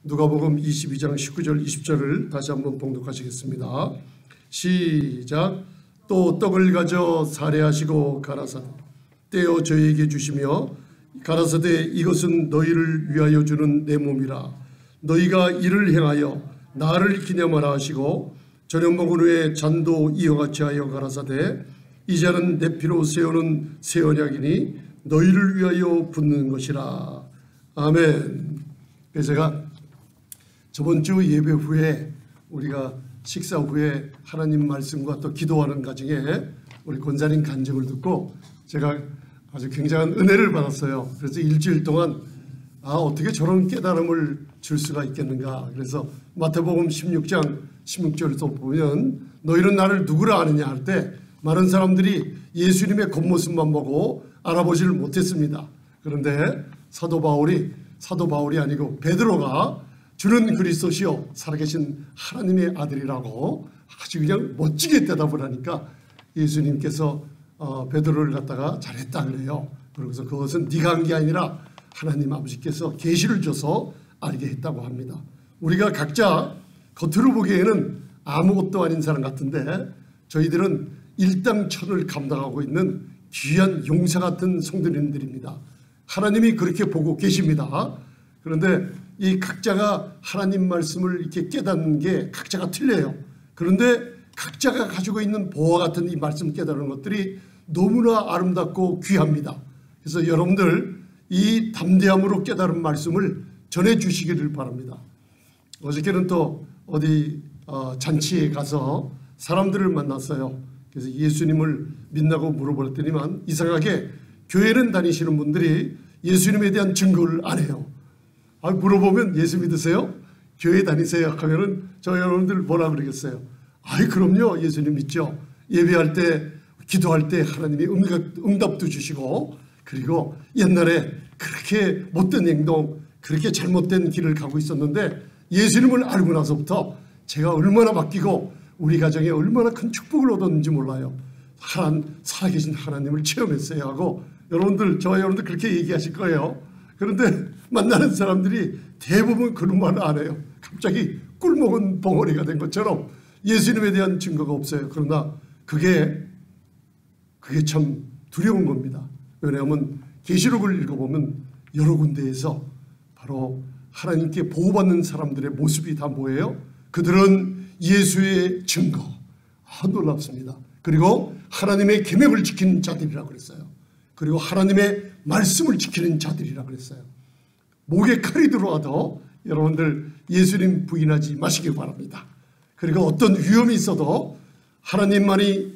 누가복음 22장 19절 20절을 다시 한번 봉독하시겠습니다. 시작. 또 떡을 가져 살해하시고 가라사대 떼어 저희에게 주시며 가라사대 이것은 너희를 위하여 주는 내 몸이라. 너희가 이를 행하여 나를 기념하라 하시고 저녁 먹은 후에 잔도 이와 같이 하여 가라사대 이 잔은 내 피로 세우는 새 언약이니 너희를 위하여 붓는 것이라. 아멘. 그래서 제가 저번 주 예배 후에 우리가 식사 후에 하나님 말씀과 또 기도하는 과정에 우리 권사님 간증을 듣고 제가 아주 굉장한 은혜를 받았어요. 그래서 일주일 동안 어떻게 저런 깨달음을 줄 수가 있겠는가. 그래서 마태복음 16장 16절에서 보면 너희는 나를 누구라 아느냐 할 때 많은 사람들이 예수님의 겉모습만 보고 알아보지를 못했습니다. 그런데 사도 바울이 아니고 베드로가 주는 그리스도시요 살아계신 하나님의 아들이라고 아주 그냥 멋지게 대답을 하니까 예수님께서 베드로를 갖다가 잘했다 그래요. 그래서 그것은 네가 한 게 아니라 하나님 아버지께서 계시를 줘서 알게 했다고 합니다. 우리가 각자 겉으로 보기에는 아무것도 아닌 사람 같은데 저희들은 일당천을 감당하고 있는 귀한 용사 같은 성도님들입니다. 하나님이 그렇게 보고 계십니다. 그런데 이 각자가 하나님 말씀을 이렇게 깨닫는 게 각자가 틀려요. 그런데 각자가 가지고 있는 보화 같은 이 말씀 깨달은 것들이 너무나 아름답고 귀합니다. 그래서 여러분들 이 담대함으로 깨달은 말씀을 전해주시기를 바랍니다. 어저께는 또 어디 잔치에 가서 사람들을 만났어요. 그래서 예수님을 믿나고 물어봤더니만 이상하게 교회는 다니시는 분들이 예수님에 대한 증거를 안 해요. 물어보면 예수 믿으세요? 교회 다니세요? 하면은 저 여러분들 뭐라 그러겠어요? 그럼요. 예수님 믿죠. 예배할 때 기도할 때 하나님이 응답도 주시고 그리고 옛날에 그렇게 못된 행동 그렇게 잘못된 길을 가고 있었는데 예수님을 알고 나서부터 제가 얼마나 바뀌고 우리 가정에 얼마나 큰 축복을 얻었는지 몰라요. 살아계신 하나님을 체험했어야 하고 저와 여러분들 그렇게 얘기하실 거예요. 그런데 만나는 사람들이 대부분 그런 말을 안 해요. 갑자기 꿀먹은 벙어리가 된 것처럼 예수님에 대한 증거가 없어요. 그러나 그게 참 두려운 겁니다. 왜냐하면 계시록을 읽어보면 여러 군데에서 바로 하나님께 보호받는 사람들의 모습이 다 뭐예요? 그들은 예수의 증거. 놀랍습니다. 그리고 하나님의 계명을 지키는 자들이라고 그랬어요. 그리고 하나님의 말씀을 지키는 자들이라고 그랬어요. 목에 칼이 들어와도 여러분들 예수님 부인하지 마시기 바랍니다. 그리고 어떤 위험이 있어도 하나님이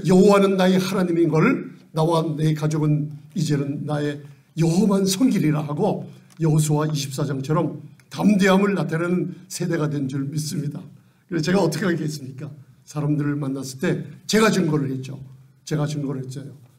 여호와는 나의 하나님인 걸 나와 내 가족은 이제는 나의 여호와만 섬기리라 하고 여호수아 24장처럼 담대함을 나타내는 세대가 된 줄 믿습니다. 그래서 제가 어떻게 하겠습니까? 사람들을 만났을 때 제가 증거를 했죠.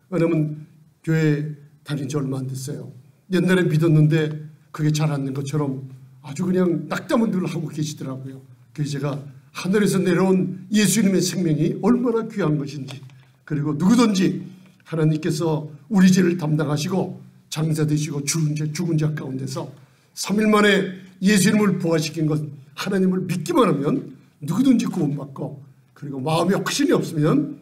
왜냐하면 교회 다닌 지 얼마 안 됐어요. 옛날에 믿었는데 그게 잘 안 된 것처럼 아주 그냥 낙담을 늘 하고 계시더라고요. 그래서 제가 하늘에서 내려온 예수님의 생명이 얼마나 귀한 것인지 그리고 누구든지 하나님께서 우리 죄를 담당하시고 장사되시고 죽은 자 가운데서 3일 만에 예수님을 부활시킨 것 하나님을 믿기만 하면 누구든지 구원받고 그리고 마음에 확신이 없으면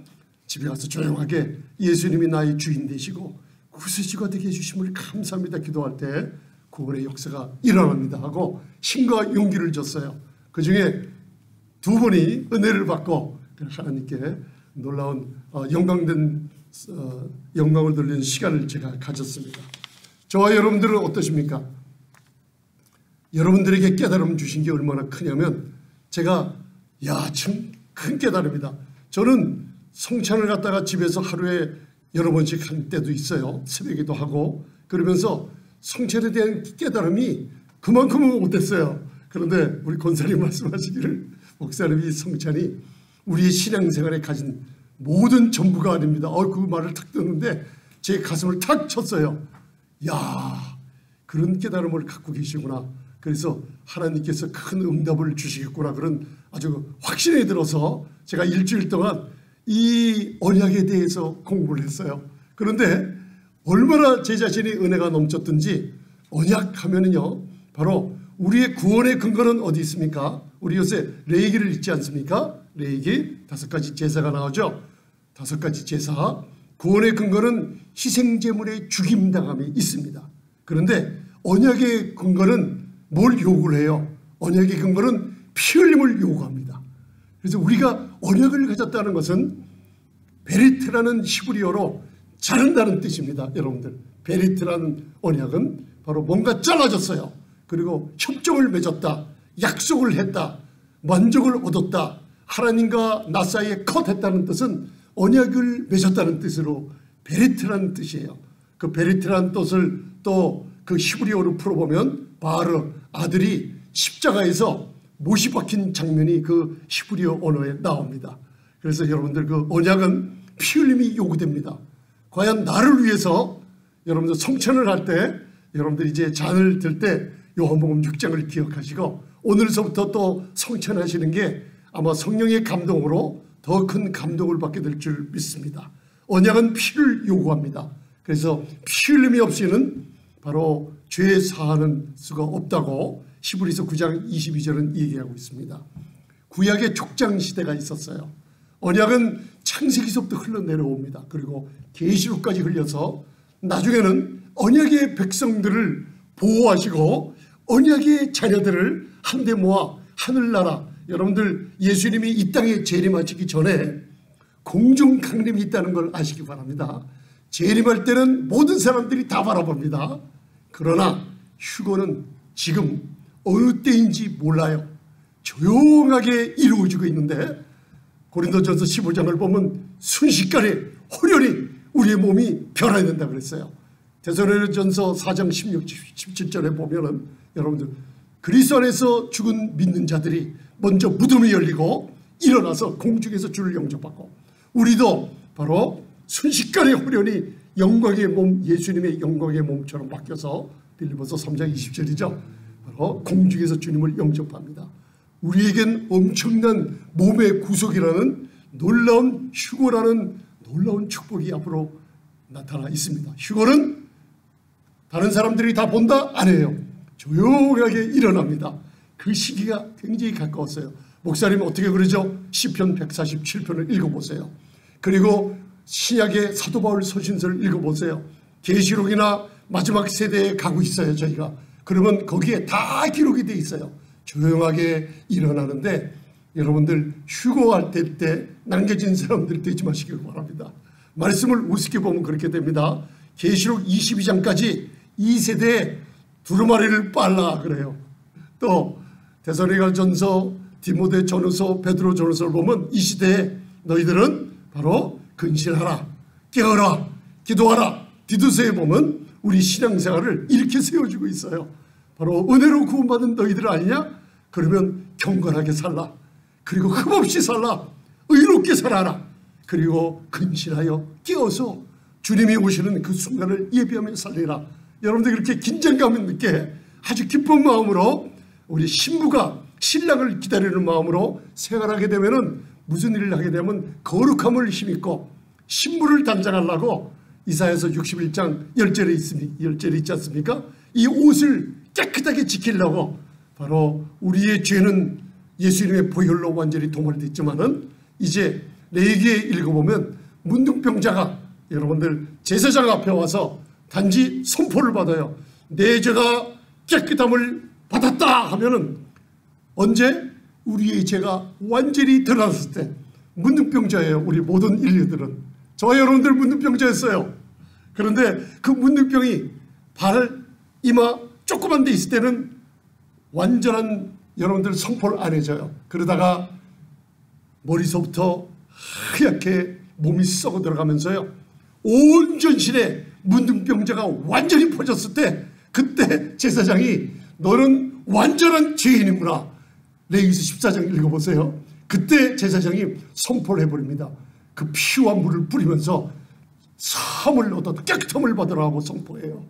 집에 가서 조용하게 예수님이 나의 주인 되시고 구세주가 되게 해주심을 감사합니다 기도할 때 구원의 역사가 일어납니다 하고 힘과 용기를 줬어요. 그중에 2분이 은혜를 받고 하나님께 놀라운 영광을 돌리는 시간을 제가 가졌습니다. 저와 여러분들은 어떠십니까? 여러분들에게 깨달음 주신 게 얼마나 크냐면 제가 참 큰 깨달음이다. 저는 성찬을 갖다가 집에서 하루에 여러 번씩 한 때도 있어요. 새벽에도 하고 그러면서 성찬에 대한 깨달음이 그만큼은 못했어요. 그런데 우리 권사님 말씀하시기를 목사님이 성찬이 우리의 신앙생활에 가진 모든 전부가 아닙니다. 그 말을 탁 듣는데 제 가슴을 탁 쳤어요. 그런 깨달음을 갖고 계시구나. 그래서 하나님께서 큰 응답을 주시겠구나 그런 아주 확신이 들어서 제가 일주일 동안 이 언약에 대해서 공부를 했어요. 그런데 얼마나 제 자신이 은혜가 넘쳤든지 언약하면은요 바로 우리의 구원의 근거는 어디 있습니까? 우리 요새 레위기를 읽지 않습니까? 레위기 5가지 제사가 나오죠. 5가지 제사. 구원의 근거는 희생제물의 죽임당함이 있습니다. 그런데 언약의 근거는 뭘 요구를 해요? 언약의 근거는 피 흘림을 요구합니다. 그래서 우리가 언약을 가졌다는 것은 베리트라는 히브리어로 자른다는 뜻입니다. 여러분들, 베리트라는 언약은 바로 뭔가 잘라졌어요. 그리고 협정을 맺었다, 약속을 했다, 만족을 얻었다, 하나님과 나 사이에 컷했다는 뜻은 언약을 맺었다는 뜻으로 베리트라는 뜻이에요. 그 베리트라는 뜻을 또 그 히브리어로 풀어보면 바르, 아들이 십자가에서 못이 박힌 장면이 그 히브리어 언어에 나옵니다. 그래서 여러분들 그 언약은 피 흘림이 요구됩니다. 과연 나를 위해서 여러분들 성찬을 할 때, 여러분들 이제 잔을 들 때 요한복음 6장을 기억하시고 오늘서부터 또 성찬하시는 게 아마 성령의 감동으로 더 큰 감동을 받게 될 줄 믿습니다. 언약은 피를 요구합니다. 그래서 피 흘림이 없이는 바로 죄 사하는 수가 없다고 히브리서 9장 22절은 얘기하고 있습니다. 구약의 족장 시대가 있었어요. 언약은 창세기서부터 흘러내려옵니다. 그리고 계시록까지 흘려서 나중에는 언약의 백성들을 보호하시고 언약의 자녀들을 한데 모아 하늘나라, 여러분들 예수님이 이 땅에 재림하시기 전에 공중 강림이 있다는 걸 아시기 바랍니다. 재림할 때는 모든 사람들이 다 바라봅니다. 그러나 휴거는 지금 어느 때인지 몰라요. 조용하게 이루어지고 있는데 고린도전서 15장을 보면 순식간에 호련히 우리의 몸이 변화해야 된다 그랬어요. 데살로니가전서 4장 16, 17절에 보면은 여러분들 그리스도 안에서 죽은 믿는 자들이 먼저 무덤이 열리고 일어나서 공중에서 주를 영접받고 우리도 바로 순식간에 호련히 영광의 몸, 예수님의 영광의 몸처럼 바뀌어서 빌립보서 3장 20절이죠. 바로 공중에서 주님을 영접합니다. 우리에겐 엄청난 몸의 구속이라는 놀라운 휴거라는 놀라운 축복이 앞으로 나타나 있습니다. 휴거는 다른 사람들이 다 본다? 아니에요. 조용하게 일어납니다. 그 시기가 굉장히 가까웠어요. 목사님 어떻게 그러죠? 시편 147편을 읽어보세요. 그리고 신약의 사도 바울 서신서를 읽어보세요. 계시록이나 마지막 세대에 가고 있어요. 저희가. 그러면 거기에 다 기록이 되어 있어요. 조용하게 일어나는데 여러분들 휴거할 때 남겨진 사람들 되지 마시길 바랍니다. 말씀을 우습게 보면 그렇게 됩니다. 계시록 22장까지 이 세대에 두루마리를 빨라 그래요. 또 데살로니가전서, 디모데전서, 베드로전서를 보면 이 시대에 너희들은 바로 근신하라, 깨어라, 기도하라. 디도서에 보면 우리 신앙생활을 이렇게 세워주고 있어요. 바로 은혜로 구원받은 너희들 아니냐? 그러면 경건하게 살라. 그리고 흠없이 살라. 의롭게 살아라. 그리고 근신하여 깨어서 주님이 오시는 그 순간을 예비하며 살리라. 여러분들 그렇게 긴장감을 느끼게 아주 기쁜 마음으로 우리 신부가 신랑을 기다리는 마음으로 생활하게 되면은 무슨 일을 하게 되면 거룩함을 힘입고 신부를 단장하려고 이사야서 61장 10절에 있지 않습니까? 이 옷을 깨끗하게 지키려고 바로 우리의 죄는 예수님의 보혈로 완전히 도말됐지만은 이제 레위기에 읽어보면 문둥병자가 여러분들 제사장 앞에 와서 단지 선포를 받아요. 내 죄가 깨끗함을 받았다 하면은 언제? 우리의 죄가 완전히 드러났을 때. 문둥병자예요. 우리 모든 인류들은. 저와 여러분들 문둥병자였어요. 그런데 그 문둥병이 발, 이마 조그만 데 있을 때는 완전한 여러분들 성포를 안 해줘요. 그러다가 머리서부터 하얗게 몸이 썩어 들어가면서요. 온 전신에 문둥병자가 완전히 퍼졌을 때 그때 제사장이 너는 완전한 죄인이구나. 레위기서 14장 읽어보세요. 그때 제사장이 선포를 해버립니다. 그 피와 물을 뿌리면서 사함을 얻어 깨끗함을 받으라고 선포해요.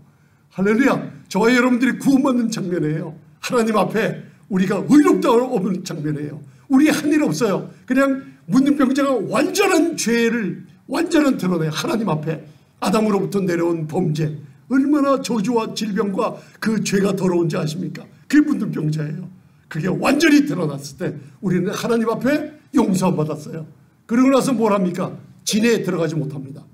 할렐루야. 저와 여러분들이 구원받는 장면이에요. 하나님 앞에 우리가 의롭다고 없는 장면이에요. 우리 한 일 없어요. 그냥 문둥병자가 완전한 죄를 완전한 드러내요. 하나님 앞에 아담으로부터 내려온 범죄, 얼마나 저주와 질병과 그 죄가 더러운지 아십니까? 그게 문둥병자예요. 그게 완전히 드러났을 때 우리는 하나님 앞에 용서 받았어요. 그러고 나서 뭘 합니까? 진해에 들어가지 못합니다.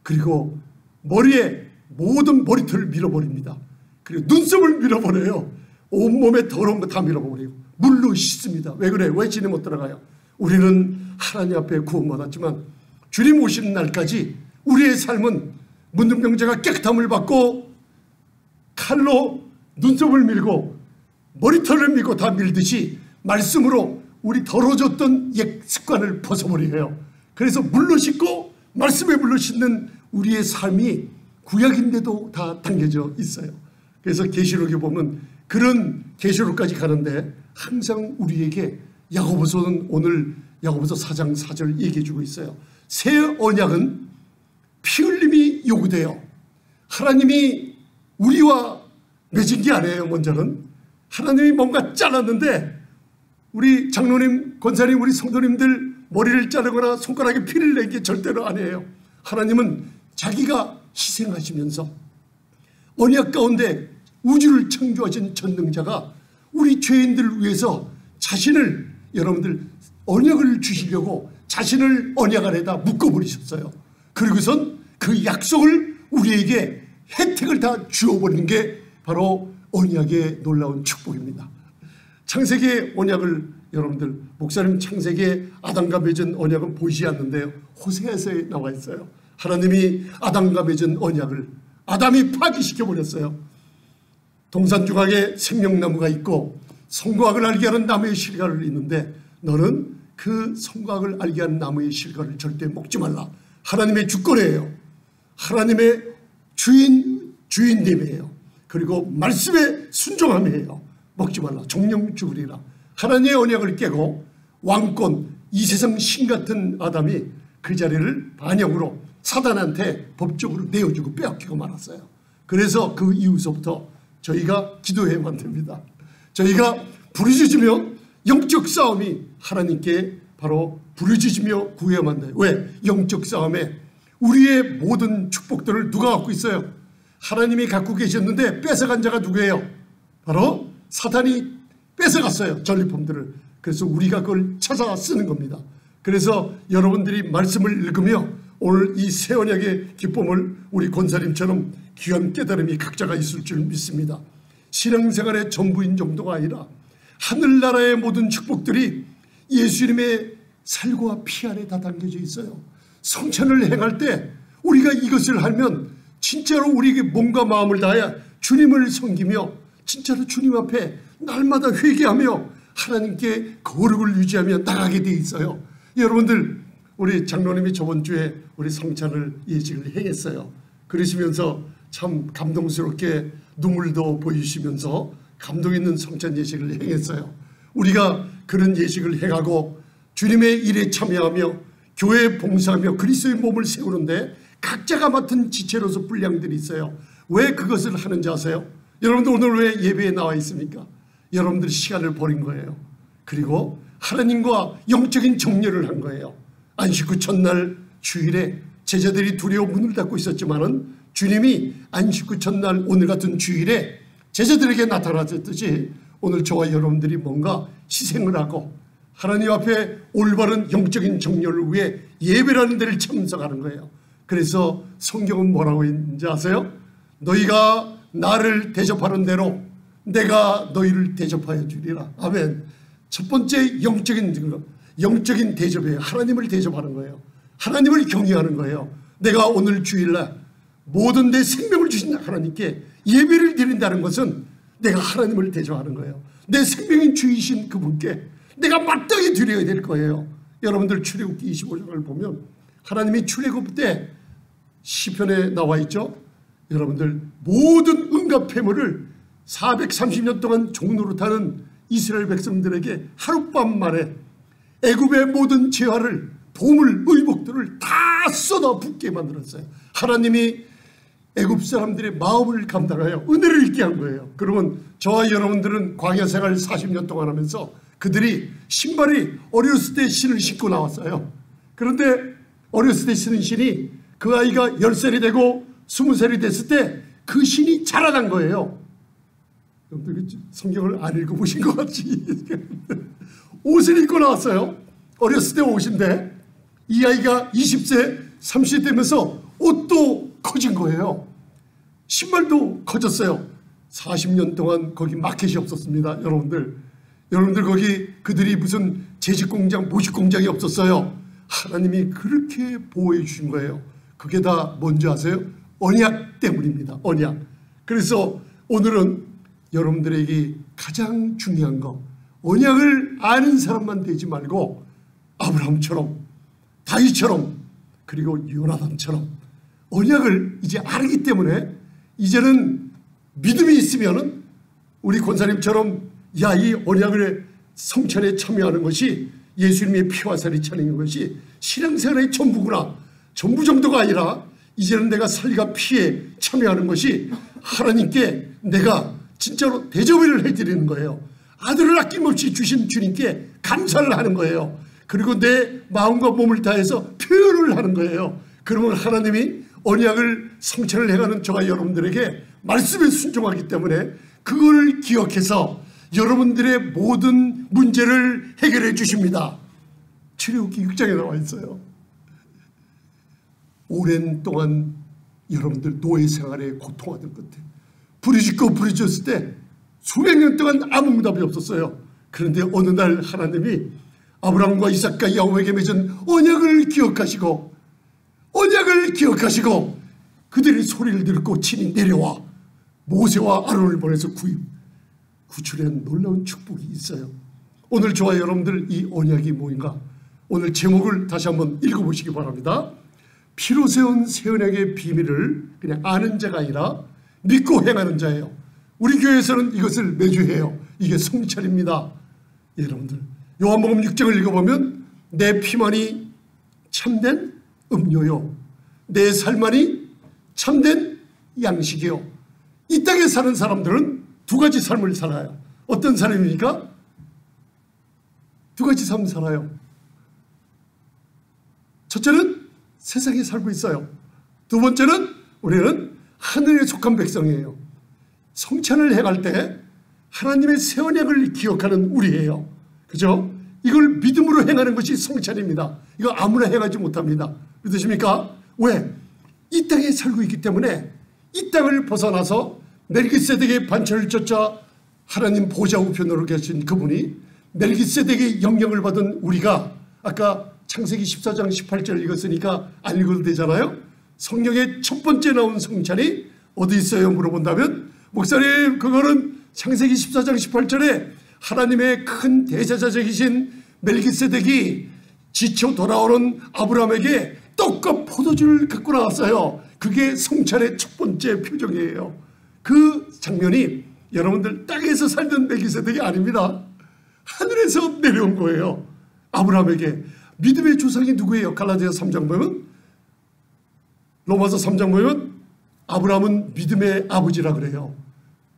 그리고 머리에 모든 머리털을 밀어버립니다. 그리고 눈썹을 밀어버려요. 온몸에 더러운 거 다 밀어버리고 물로 씻습니다. 왜 그래? 왜 진해 못 들어가요? 우리는 하나님 앞에 구원받았지만 주님 오시는 날까지 우리의 삶은 문둥병자가 깨끗함을 받고 칼로 눈썹을 밀고 머리털을 밀고 다 밀듯이 말씀으로 우리 더러워졌던 옛 습관을 벗어버려요. 그래서 물로 씻고 말씀에 물로 씻는 우리의 삶이 구약인데도 다 담겨져 있어요. 그래서 계시록에 보면 그런 계시록까지 가는데 항상 우리에게 야고보서는 오늘 야고보서 4장 4절 얘기해 주고 있어요. 새 언약은 피 흘림이 요구돼요. 하나님이 우리와 맺은 게 아니에요. 먼저는 하나님이 뭔가 잘랐는데 우리 장로님, 권사님, 우리 성도님들 머리를 자르거나 손가락에 피를 낸 게 절대로 아니에요. 하나님은 자기가 희생하시면서 언약 가운데 우주를 창조하신 전능자가 우리 죄인들을 위해서 자신을, 여러분들 언약을 주시려고 자신을 언약 안에다 묶어버리셨어요. 그리고선 그 약속을 우리에게 혜택을 다 주어버리는 게 바로 언약의 놀라운 축복입니다. 창세기의 언약을 여러분들, 목사님 창세기에 아담과 맺은 언약은 보이지 않는데요, 호세아서에 나와 있어요. 하나님이 아담과 맺은 언약을 아담이 파기시켜버렸어요. 동산중앙에 생명나무가 있고 성과학을 알게 하는 나무의 실과를 있는데 너는 그 성과학을 알게 하는 나무의 실과를 절대 먹지 말라. 하나님의 주권이에요. 하나님의 주인님이에요. 그리고 말씀에 순종함이에요. 먹지 말라. 종령 죽으리라. 하나님의 언약을 깨고 왕권, 이 세상 신 같은 아담이 그 자리를 반역으로 사단한테 법적으로 내어주고 빼앗기고 말았어요. 그래서 그 이후서부터 저희가 기도해야만 됩니다. 저희가 부르짖으며 영적 싸움이 하나님께 바로 부르짖으며 구해야만 돼요. 왜? 영적 싸움에 우리의 모든 축복들을 누가 갖고 있어요? 하나님이 갖고 계셨는데 뺏어간 자가 누구예요? 바로 사탄이 뺏어갔어요. 전리품들을. 그래서 우리가 그걸 찾아 쓰는 겁니다. 그래서 여러분들이 말씀을 읽으며 오늘 이 새 언약의 기쁨을 우리 권사님처럼 귀한 깨달음이 각자가 있을 줄 믿습니다. 신앙생활의 전부인 정도가 아니라 하늘나라의 모든 축복들이 예수님의 살과 피 안에 다 담겨져 있어요. 성찬을 행할 때 우리가 이것을 하면 진짜로 우리에게 몸과 마음을 다해 주님을 섬기며 진짜로 주님 앞에 날마다 회개하며 하나님께 거룩을 유지하며 나가게 돼 있어요. 여러분들, 우리 장로님이 저번 주에 우리 성찬을 예식을 행했어요. 그러시면서 참 감동스럽게 눈물도 보이시면서 감동 있는 성찬 예식을 행했어요. 우리가 그런 예식을 행하고 주님의 일에 참여하며 교회에 봉사하며 그리스도의 몸을 세우는데 각자가 맡은 지체로서 분량들이 있어요. 왜 그것을 하는지 아세요? 여러분들 오늘 왜 예배에 나와 있습니까? 여러분들이 시간을 버린 거예요. 그리고 하나님과 영적인 정렬을 한 거예요. 안식 후 첫날 주일에 제자들이 두려워 문을 닫고 있었지만은 주님이 안식 후 첫날 오늘 같은 주일에 제자들에게 나타나셨듯이 오늘 저와 여러분들이 뭔가 희생을 하고 하나님 앞에 올바른 영적인 정렬을 위해 예배라는 데를 참석하는 거예요. 그래서 성경은 뭐라고 했는지 아세요? 너희가 나를 대접하는 대로 내가 너희를 대접하여 주리라. 아멘. 첫 번째 영적인 대접이에요. 하나님을 대접하는 거예요. 하나님을 경외하는 거예요. 내가 오늘 주일날 모든 내 생명을 주신 하나님께 예배를 드린다는 것은 내가 하나님을 대접하는 거예요. 내 생명인 주이신 그분께 내가 마땅히 드려야 될 거예요. 여러분들 출애굽기 25장을 보면 하나님이 출애굽 때 시편에 나와 있죠. 여러분들 모든 은과 폐물을 430년 동안 종노릇하는 이스라엘 백성들에게 하룻밤 만에 애굽의 모든 재화를, 보물, 의복들을 다 쏟아붓게 만들었어요. 하나님이 애굽 사람들의 마음을 감당하여 은혜를 있게 한 거예요. 그러면 저와 여러분들은 광야 생활 40년 동안 하면서 그들이 신발이 어렸을 때 신을 신고 나왔어요. 그런데 어렸을 때 신은 신이 그 아이가 10살이 되고 20살이 됐을 때 그 신이 자라난 거예요. 여러분들 성경을 안 읽어보신 것 같지? 옷을 입고 나왔어요. 어렸을 때 옷인데 이 아이가 20세, 30세 되면서 옷도 커진 거예요. 신발도 커졌어요. 40년 동안 거기 마켓이 없었습니다. 여러분들 거기 그들이 무슨 재직공장, 모식공장이 없었어요. 하나님이 그렇게 보호해 주신 거예요. 그게 다 뭔지 아세요? 언약 때문입니다. 언약. 그래서 오늘은 여러분들에게 가장 중요한 거, 언약을 아는 사람만 되지 말고 아브라함처럼, 다윗처럼, 그리고 요나단처럼 언약을 이제 알기 때문에 이제는 믿음이 있으면은 우리 권사님처럼 야, 이 언약을 성찬에 참여하는 것이 예수님의 피와 살이 차는 것이 신앙생활의 전부구나. 전부 정도가 아니라 이제는 내가 살과 피에 참여하는 것이 하나님께 내가 진짜로 대접을 해드리는 거예요. 아들을 아낌없이 주신 주님께 감사를 하는 거예요. 그리고 내 마음과 몸을 다해서 표현을 하는 거예요. 그러면 하나님이 언약을 성찬을 해가는 저와 여러분들에게 말씀에 순종하기 때문에 그걸 기억해서 여러분들의 모든 문제를 해결해 주십니다. 출애굽기 6장에 나와 있어요. 오랜 동안 여러분들 노예 생활에 고통하던 끝에 부르짖고 부르짖었을 때 수백 년 동안 아무 응답이 없었어요. 그런데 어느 날 하나님이 아브라함과 이삭과 야곱에게 맺은 언약을 기억하시고 그들이 소리를 듣고 친히 내려와 모세와 아론을 보내서 구출한 놀라운 축복이 있어요. 오늘 저와 여러분들 이 언약이 뭐인가? 오늘 제목을 다시 한번 읽어보시기 바랍니다. 피로 세운 새 언약의 비밀을 그냥 아는 자가 아니라 믿고 행하는 자예요. 우리 교회에서는 이것을 매주 해요. 이게 성찬입니다. 여러분들 요한복음 6장을 읽어보면 내 피만이 참된 음료요, 내 살만이 참된 양식이요. 이 땅에 사는 사람들은 두 가지 삶을 살아요. 어떤 삶입니까? 두 가지 삶을 살아요. 첫째는 세상에 살고 있어요. 두 번째는 우리는 하늘에 속한 백성이에요. 성찬을 해갈 때 하나님의 새 언약을 기억하는 우리예요. 그죠? 이걸 믿음으로 행하는 것이 성찬입니다. 이거 아무나 행하지 못합니다. 믿으십니까? 왜? 이 땅에 살고 있기 때문에 이 땅을 벗어나서 멜기세덱의 반차를 쫓아 하나님 보좌 우편으로 계신 그분이 멜기세덱의 영향을 받은 우리가 아까 창세기 14장 18절 읽었으니까 안 읽어도 되잖아요. 성경의 첫 번째 나온 성찬이 어디 있어요? 물어본다면 목사님 그거는 창세기 14장 18절에 하나님의 큰 대제사장이신 멜기세덱이 지쳐 돌아오는 아브라함에게 떡과 포도주를 갖고 나왔어요. 그게 성찬의 첫 번째 표정이에요. 그 장면이 여러분들 땅에서 살던 멜기세덱이 아닙니다. 하늘에서 내려온 거예요. 아브라함에게. 믿음의 조상이 누구예요? 갈라디아서 3장 보면, 로마서 3장 보면 아브라함은 믿음의 아버지라 그래요.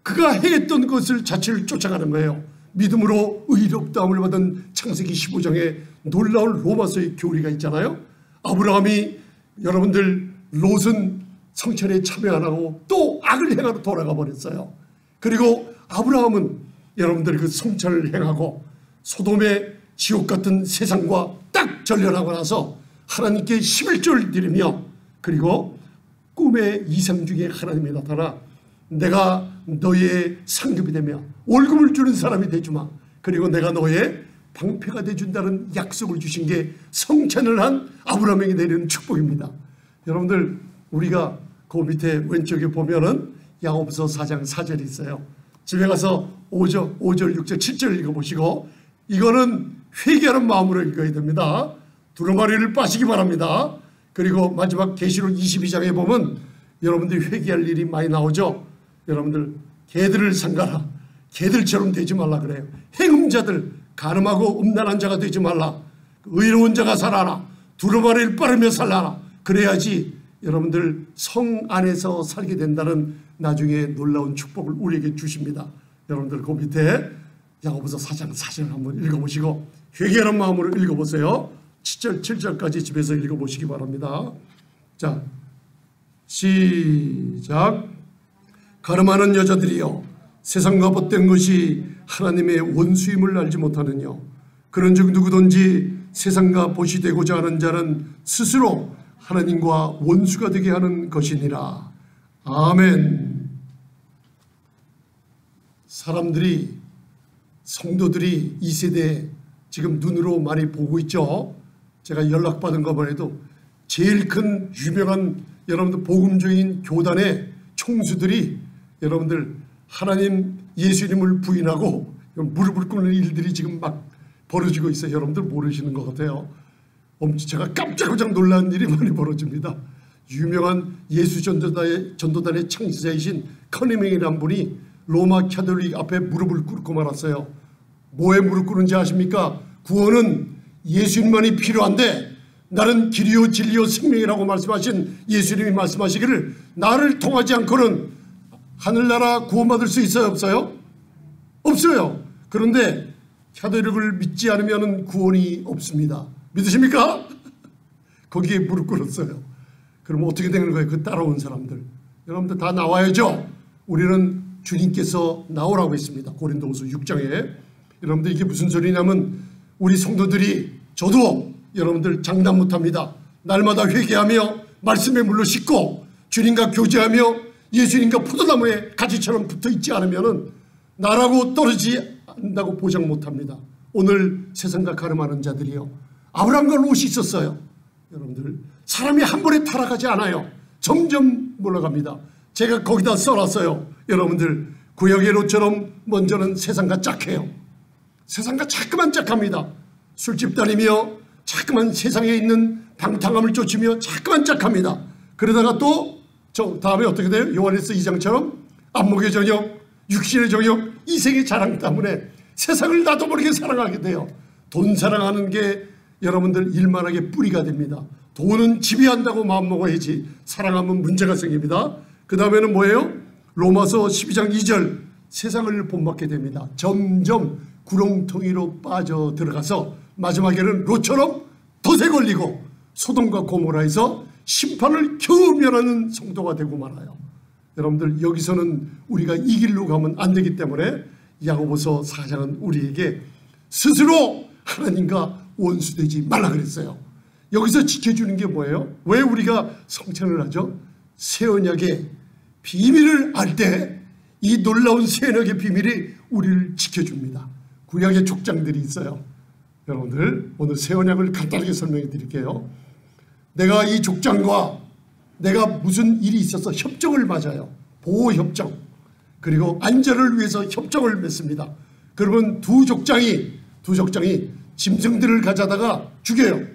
그가 행했던 것을 자체를 쫓아가는 거예요. 믿음으로 의롭다함을 받은 창세기 15장에 놀라운 로마서의 교리가 있잖아요. 아브라함이 여러분들 롯은 성찬에 참여 안 하고 또 악을 행하러 돌아가 버렸어요. 그리고 아브라함은 여러분들 그 성찬을 행하고 소돔의 지옥 같은 세상과 딱 전련하고 나서 하나님께 11조를 드리며 그리고 꿈의 이상 중에 하나님이 나타나 내가 너의 상급이 되며 월급을 주는 사람이 되주마. 그리고 내가 너의 방패가 되준다는 약속을 주신 게 성찬을 한 아브라함에게 내리는 축복입니다. 여러분들 우리가 그 밑에 왼쪽에 보면은 야고보서 4장 4절이 있어요. 집에 가서 5절, 6절, 7절 읽어보시고 이거는 회개하는 마음으로 읽어야 됩니다. 두루마리를 빠시기 바랍니다. 그리고 마지막 계시록 22장에 보면 여러분들이 회개할 일이 많이 나오죠. 여러분들 개들을 삼가라. 개들처럼 되지 말라 그래요. 행음자들, 가늠하고 음란한 자가 되지 말라. 의로운 자가 살아라. 두루마리를 빠르며 살아라. 그래야지 여러분들 성 안에서 살게 된다는 나중에 놀라운 축복을 우리에게 주십니다. 여러분들 그 밑에 야고보서 4장 4절 한번 읽어보시고 회개하는 마음으로 읽어보세요. 7절까지 집에서 읽어보시기 바랍니다. 자, 시작. 가늠하는 여자들이여 세상과 벗된 것이 하나님의 원수임을 알지 못하느냐. 그런즉 누구든지 세상과 벗이 되고자 하는 자는 스스로 하나님과 원수가 되게 하는 것이니라. 아멘. 사람들이, 성도들이 이 세대에 지금 눈으로 많이 보고 있죠. 제가 연락받은 것만 해도 제일 큰 유명한 여러분들 복음적인 교단의 총수들이 여러분들 하나님 예수님을 부인하고 무릎을 꿇는 일들이 지금 막 벌어지고 있어요. 여러분들 모르시는 것 같아요. 제가 깜짝깜짝 놀란 일이 많이 벌어집니다. 유명한 예수 전도단의 창시자이신 커니맹이라는 분이 로마 캐톨릭 앞에 무릎을 꿇고 말았어요. 뭐에 무릎 꿇는지 아십니까? 구원은 예수님만이 필요한데 나는 길이요 진리요 생명이라고 말씀하신 예수님이 말씀하시기를 나를 통하지 않고는 하늘나라 구원받을 수 있어요? 없어요? 없어요. 그런데 캐톨릭을 믿지 않으면 구원이 없습니다. 믿으십니까? 거기에 무릎 꿇었어요. 그럼 어떻게 되는 거예요? 그 따라온 사람들. 여러분들 다 나와야죠. 우리는 주님께서 나오라고 했습니다. 고린도후서 6장에. 여러분들 이게 무슨 소리냐면 우리 성도들이, 저도 여러분들 장담 못합니다. 날마다 회개하며 말씀에 물로 씻고 주님과 교제하며 예수님과 포도나무에 가지처럼 붙어있지 않으면 나라고 떨어지지 않는다고 보장 못합니다. 오늘 세상과 가늠하는 자들이요, 아브라함과 롯이 있었어요. 여러분들 사람이 한 번에 타락하지 않아요. 점점 올라갑니다. 제가 거기다 써놨어요. 여러분들 구약의 롯처럼 먼저는 세상과 짝해요. 세상과 자꾸만 짝합니다. 술집 다니며 자꾸만 세상에 있는 방탕함을 쫓으며 자꾸만 짝합니다. 그러다가 또 저 다음에 어떻게 돼요? 요한일서 2장처럼 안목의 저녁, 육신의 저녁, 이생의 자랑 때문에 세상을 나도 모르게 사랑하게 돼요. 돈 사랑하는 게 여러분들 일만하게 뿌리가 됩니다. 돈은 지배한다고 마음먹어야지 사랑하면 문제가 생깁니다. 그 다음에는 뭐예요? 로마서 12장 2절, 세상을 본받게 됩니다. 점점 구렁텅이로 빠져 들어가서 마지막에는 롯처럼 덫에 걸리고 소돔과 고모라에서 심판을 겨우 면하는 성도가 되고 말아요. 여러분들 여기서는 우리가 이 길로 가면 안 되기 때문에 야고보서 4장은 우리에게 스스로 하나님과 원수되지 말라 그랬어요. 여기서 지켜주는 게 뭐예요? 왜 우리가 성찬을 하죠? 새 언약의 비밀을 알 때 이 놀라운 새 언약의 비밀이 우리를 지켜줍니다. 구약의 족장들이 있어요. 여러분들 오늘 새 언약을 간단하게 설명해 드릴게요. 내가 이 족장과 내가 무슨 일이 있어서 협정을 맺어요. 보호협정. 그리고 안전을 위해서 협정을 맺습니다. 그러면 두 족장이 짐승들을 가져다가 죽여요.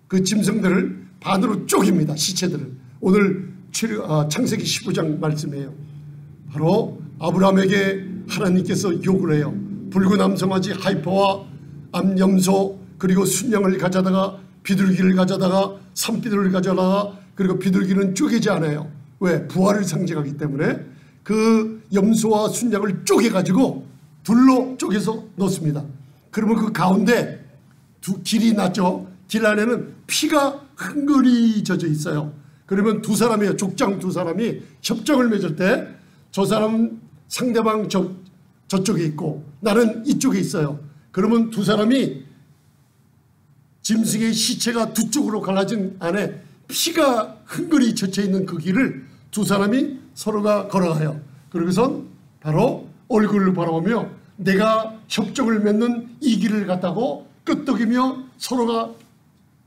그 짐승들을 반으로 쪼갭니다. 시체들을. 오늘 창세기 15장 말씀이에요. 바로 아브라함에게 하나님께서 요구를 해요. 붉은 암송아지 하이퍼와 암염소 그리고 순양을 가져다가 비둘기를 가져다가 산비둘기를 가져다가, 그리고 비둘기는 쪼개지 않아요. 왜? 부활을 상징하기 때문에 그 염소와 순양을 쪼개가지고 둘로 쪼개서 넣습니다. 그러면 그 가운데 두 길이 났죠. 길 안에는 피가 흥건히 젖어 있어요. 그러면 두 사람이에요. 족장 두 사람이 협정을 맺을 때 저 사람 상대방 저쪽에 있고 나는 이쪽에 있어요. 그러면 두 사람이 짐승의 시체가 두 쪽으로 갈라진 안에 피가 흥건히 젖혀 있는 그 길을 두 사람이 서로가 걸어가요. 그러고선 바로 얼굴을 바라보며 내가 협정을 맺는 이 길을 갔다고 끄떡이며 서로가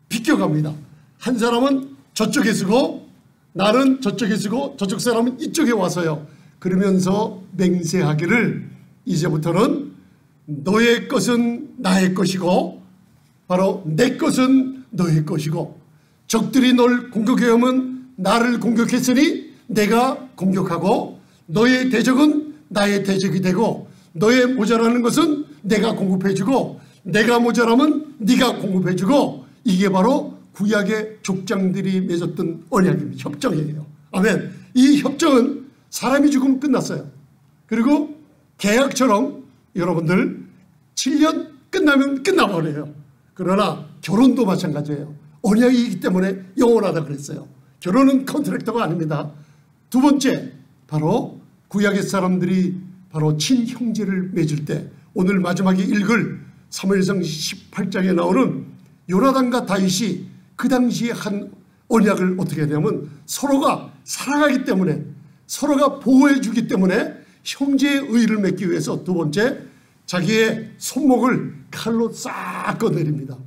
비껴갑니다. 한 사람은 저쪽에 서고 나는 저쪽에 서고 저쪽 사람은 이쪽에 와서요. 그러면서 맹세하기를 이제부터는 너의 것은 나의 것이고 바로 내 것은 너의 것이고 적들이 널 공격해오면 나를 공격했으니 내가 공격하고 너의 대적은 나의 대적이 되고 너의 모자라는 것은 내가 공급해주고 내가 모자라면 네가 공급해주고 이게 바로 구약의 족장들이 맺었던 언약입니다. 협정이에요. 아멘. 이 협정은 사람이 죽으면 끝났어요. 그리고 계약처럼 여러분들 7년 끝나면 끝나버려요. 그러나 결혼도 마찬가지예요. 언약이기 때문에 영원하다 그랬어요. 결혼은 컨트랙터가 아닙니다. 두 번째 바로 구약의 사람들이 바로 친형제를 맺을 때 오늘 마지막에 읽을 사무엘상 18장에 나오는 요나단과 다윗이 그 당시에 한 언약을 어떻게 하냐면 서로가 사랑하기 때문에 서로가 보호해 주기 때문에 형제의 의를 맺기 위해서 두 번째 자기의 손목을 칼로 싹 꺼내립니다.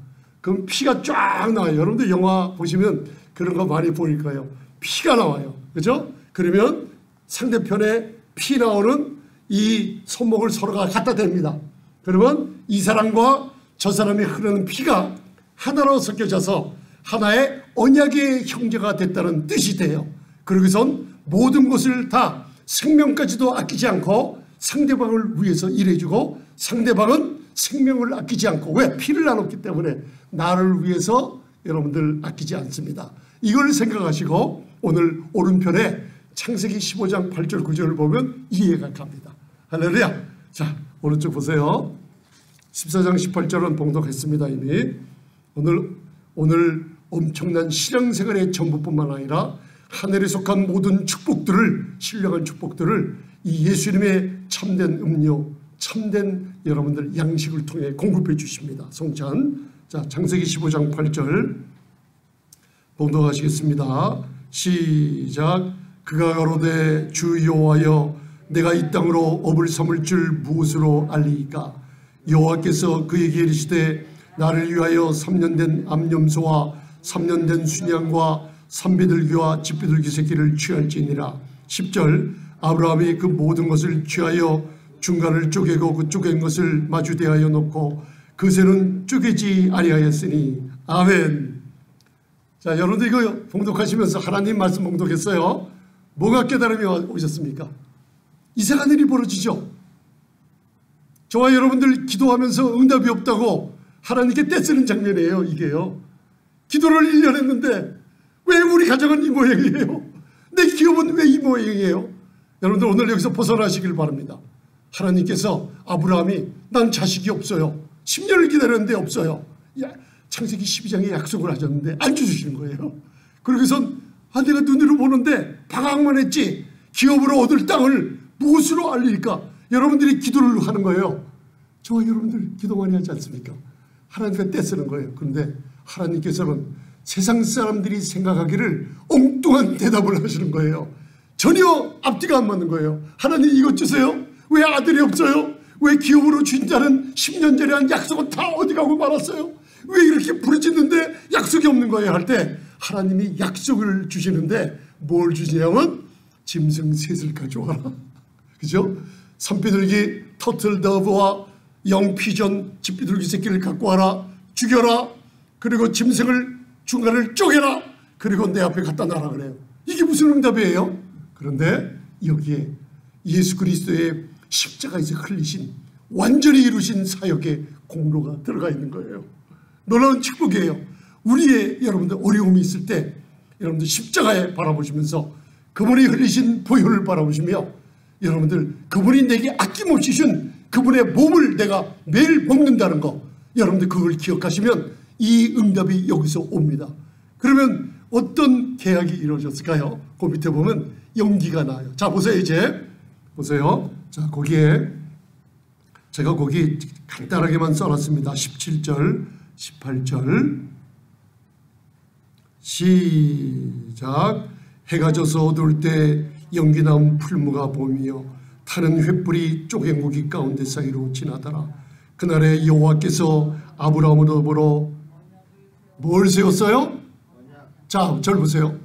그럼 피가 쫙 나와요. 여러분들 영화 보시면 그런 거 많이 보일 거예요. 피가 나와요. 그죠? 그러면 상대편에 피 나오는 이 손목을 서로가 갖다 댑니다. 그러면 이 사람과 저 사람이 흐르는 피가 하나로 섞여져서 하나의 언약의 형제가 됐다는 뜻이 돼요. 그러고선 모든 것을 다 생명까지도 아끼지 않고 상대방을 위해서 일해주고 상대방은 생명을 아끼지 않고 왜? 피를 나눴기 때문에 나를 위해서 여러분들 아끼지 않습니다. 이걸 생각하시고 오늘 오른편에 창세기 15장 8절 9절을 보면 이해가 갑니다. 할렐루야. 자, 오른쪽 보세요. 14장 18절은 봉독했습니다. 이미 오늘 엄청난 신앙생활의 전부뿐만 아니라 하늘에 속한 모든 축복들을 신령한 축복들을 이 예수님의 참된 음료 참된 여러분들 양식을 통해 공급해 주십니다. 성찬. 자, 창세기 15장 8절 봉독하시겠습니다. 시작. 그가 가로되 주 여호와여 내가 이 땅으로 업을 삼을 줄 무엇으로 알리이까. 여호와께서 그에게 이르시되 나를 위하여 3년 된 암염소와 3년 된 순양과 산비둘기와 집비둘기 새끼를 취할지니라. 10절 아브라함이 그 모든 것을 취하여 중간을 쪼개고 그 쪼갠 것을 마주 대하여 놓고 그 새는 쪼개지 아니하였으니. 아멘. 자, 여러분들 이거 봉독하시면서 하나님 말씀 봉독했어요. 뭐가 깨달음이 오셨습니까? 이상한 일이 벌어지죠. 저와 여러분들 기도하면서 응답이 없다고 하나님께 떼쓰는 장면이에요. 이게요. 기도를 1년 했는데 왜 우리 가정은 이 모양이에요? 내 기업은 왜 이 모양이에요? 여러분들 오늘 여기서 벗어나시길 바랍니다. 하나님께서 아브라함이 난 자식이 없어요. 10년을 기다렸는데 없어요. 창세기 12장에 약속을 하셨는데 안 주시는 거예요. 그러고선 내가 눈으로 보는데 방황만 했지 기업으로 얻을 땅을 무엇으로 알릴까? 여러분들이 기도를 하는 거예요. 저와 여러분들 기도 많이 하지 않습니까? 하나님께 떼쓰는 거예요. 그런데 하나님께서는 세상 사람들이 생각하기를 엉뚱한 대답을 하시는 거예요. 전혀 앞뒤가 안 맞는 거예요. 하나님 이것 주세요. 왜 아들이 없어요? 왜 기업으로 준 자는 10년 전에 한 약속은 다 어디 가고 말았어요? 왜 이렇게 부르짖는데 약속이 없는 거예요? 할 때 하나님이 약속을 주시는데 뭘 주시냐면 짐승 셋을 가져와라. 그죠? 산비둘기 터틀더브와 영피전 집비둘기 새끼를 갖고 와라. 죽여라. 그리고 짐승을 중간을 쪼개라. 그리고 내 앞에 갖다 놔라 그래요. 이게 무슨 응답이에요? 그런데 여기에 예수 그리스도의 십자가에서 흘리신 완전히 이루신 사역의 공로가 들어가 있는 거예요. 놀라운 축복이에요. 우리의 여러분들 어려움이 있을 때 여러분들 십자가에 바라보시면서 그분이 흘리신 보혈을 바라보시며 여러분들 그분이 내게 아낌없이 준 그분의 몸을 내가 매일 먹는다는 거 여러분들 그걸 기억하시면 이 응답이 여기서 옵니다. 그러면 어떤 계약이 이루어졌을까요? 그 밑에 보면 연기가 나요. 자 보세요. 이제 보세요. 자 거기에 제가 거기 간단하게만 써놨습니다. 17절 18절 시작. 해가 져서 어두울 때 연기나온 풀무가 봄이요 타는 횃불이 쪼갠고기 가운데 사이로 지나더라. 그날에 여호와께서 아브라함을 더불어 뭘 세웠어요? 자, 절 보세요.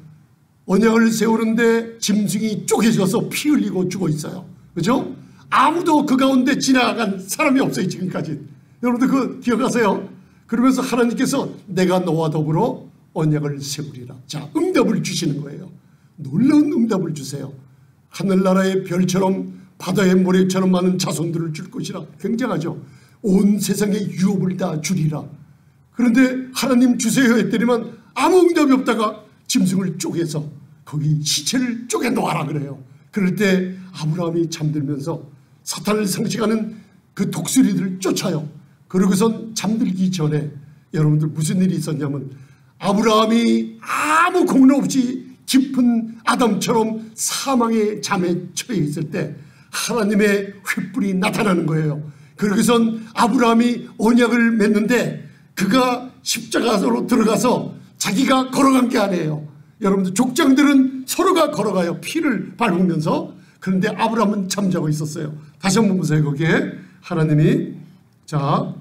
언약을 세우는데 짐승이 쪼개져서 피 흘리고 죽어 있어요. 그죠? 아무도 그 가운데 지나간 사람이 없어요. 지금까지. 여러분들 그거 기억하세요? 그러면서 하나님께서 내가 너와 더불어 언약을 세우리라. 자, 응답을 주시는 거예요. 놀라운 응답을 주세요. 하늘나라의 별처럼 바다의 모래처럼 많은 자손들을 줄 것이라. 굉장하죠. 온 세상의 유업을 다 주리라. 그런데 하나님 주세요 했더니만 아무 응답이 없다가 짐승을 쪼개서 거기 시체를 쪼개 놓아라 그래요. 그럴 때 아브라함이 잠들면서 사탄을 상징하는 그 독수리들을 쫓아요. 그러고선 잠들기 전에 여러분들 무슨 일이 있었냐면 아브라함이 아무 공로 없이 깊은 아담처럼 사망의 잠에 처해 있을 때 하나님의 횃불이 나타나는 거예요. 그러고선 아브라함이 언약을 맺는데 그가 십자가로 들어가서 자기가 걸어간 게 아니에요. 여러분들 족장들은 서로가 걸어가요. 피를 밟으면서. 그런데 아브라함은 잠자고 있었어요. 다시 한번 보세요. 거기에 하나님이 자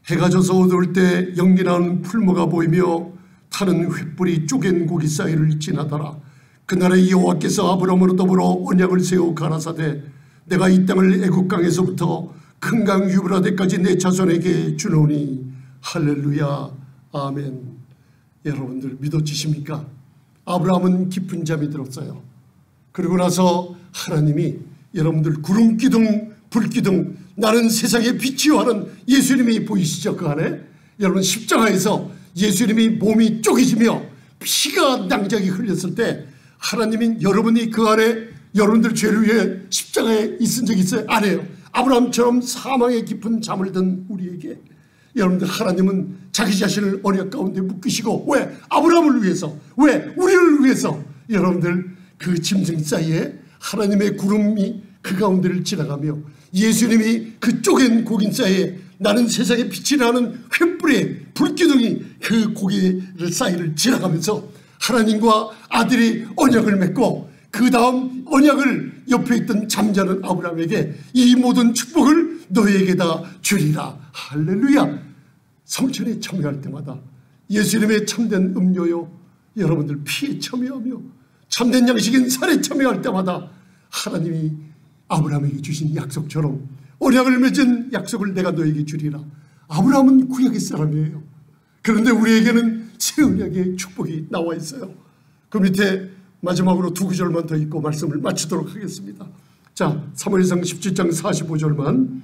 해가 져서 어두울 때 연기나는 풀무가 보이며 타는 횃불이 쪼갠 고기 사이를 지나더라. 그날에 여호와께서 아브라함으로 더불어 언약을 세워 가라사대 내가 이 땅을 애굽 강에서부터 큰 강 유브라데까지 내 자손에게 주노니 할렐루야 아멘. 여러분들 믿어지십니까? 아브라함은 깊은 잠이 들었어요. 그리고 나서 하나님이 여러분들 구름기둥 불기둥 나는 세상의 빛이요 하는 예수님이 보이시죠? 그 안에 여러분 십자가에서 예수님이 몸이 쪼개지며 피가 낭자게 흘렸을 때 하나님이 여러분이 그 안에 여러분들 죄를 위해 십자가에 있은 적이 있어요? 안 해요. 아브라함처럼 사망의 깊은 잠을 든 우리에게 여러분들 하나님은 자기 자신을 언약 가운데 묶으시고 왜? 아브라함을 위해서 왜? 우리를 위해서 여러분들 그 짐승 사이에 하나님의 구름이 그 가운데를 지나가며 예수님이 그 쪼갠 고기 사이에 나는 세상의 빛이 나는 횃불의 불기둥이 그 고기 사이를 지나가면서 하나님과 아들이 언약을 맺고 그 다음 언약을 옆에 있던 잠자는 아브라함에게 이 모든 축복을 너에게 다 주리라. 할렐루야. 성천에 참여할 때마다 예수님의 참된 음료요 여러분들 피에 참여하며 참된 양식인 살에 참여할 때마다 하나님이 아브라함에게 주신 약속처럼 언약을 맺은 약속을 내가 너에게 주리라. 아브라함은 구약의 사람이에요. 그런데 우리에게는 새 언약의 축복이 나와 있어요. 그 밑에 마지막으로 두 구절만 더 읽고 말씀을 마치도록 하겠습니다. 자, 사무엘상 17장 45절만